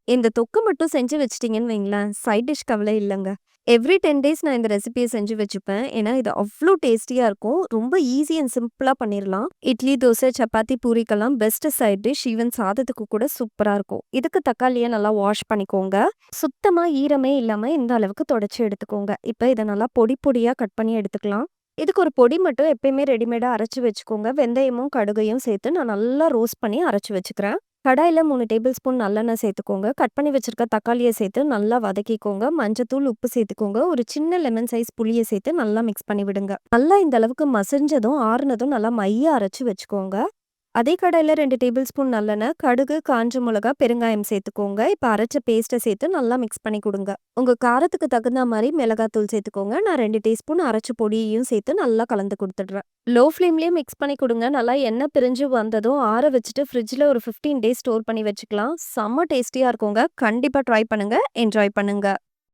இந்த தொக்கு மட்டும் செஞ்சு வச்சுட்டீங்கன்னு வைங்களேன், சைட் டிஷ் கவலை இல்லங்க. எவ்ரி 10 டேஸ் நான் இந்த ரெசிபிய செஞ்சு வச்சுப்பேன். ஏன்னா, இது அவ்ளோ டேஸ்டியா இருக்கும். ரொம்ப ஈஸி அண்ட் சிம்பிளா பண்ணிரலாம். இட்லி, தோசை, சப்பாத்தி, பூரிக்கெல்லாம் பெஸ்ட் சைட் டிஷ். ஈவன் சாதத்துக்கு கூட சூப்பரா இருக்கும். இதுக்கு தக்காளிய நல்லா வாஷ் பண்ணிக்கோங்க. சுத்தமா ஈரமே இல்லாம இந்த அளவுக்கு தொடச்சு எடுத்துக்கோங்க. இப்ப இத நல்லா பொடி பொடியா கட் பண்ணி எடுத்துக்கலாம். இதுக்கு ஒரு பொடி மட்டும் எப்பயுமே ரெடிமேடா அரைச்சு வச்சுக்கோங்க. வெந்தயமும், கடுகையும் சேர்த்து நான் நல்லா ரோஸ்ட் பண்ணி அரைச்சு வச்சுக்கிறேன். கடாயில 3 டேபிள் ஸ்பூன் நல்லெண்ணெய் சேர்த்துக்கோங்க. கட் பண்ணி வச்சிருக்க தக்காளிய சேர்த்து நல்லா வதக்கிக்கோங்க. மஞ்சத்தூள், உப்பு சேர்த்துக்கோங்க. ஒரு சின்ன லெமன் சைஸ் புளிய சேர்த்து நல்லா மிக்ஸ் பண்ணி விடுங்க. நல்லா இந்த அளவுக்கு மசிஞ்சதும், ஆறுனதும் நல்லா மையா அரைச்சு வச்சுக்கோங்க. அதே கடாயில 2 டேபிள் ஸ்பூன் நல்லெண்ணெய், கடுகு, காஞ்ச மிளகா, பெருங்காயம் சேர்த்துக்கோங்க. இப்ப அரைச்ச பேஸ்ட்ட சேர்த்து நல்லா மிக்ஸ் பண்ணி குடுங்க. உங்க காரத்துக்கு தகுந்த மாரி மிளகாத்தூள் சேர்த்துக்கோங்க. நான் 2 டீஸ்பூன் அரைச்ச பொடியையும் சேர்த்து நல்லா கலந்து குடுத்துடுறேன். லோ ஃப்ளேம்லயே மிக்ஸ் பண்ணி குடுங்க. நல்லா எண்ணெய் பிரிஞ்சு வந்ததும் ஆற வச்சுட்டு ஃப்ரிட்ஜ்ல ஒரு 15 டேஸ் ஸ்டோர் பண்ணி வச்சுக்கலாம். செம்ம டேஸ்டியா இருக்குங்க. கண்டிப்பா ட்ரை பண்ணுங்க. என்ஜாய் பண்ணுங்க.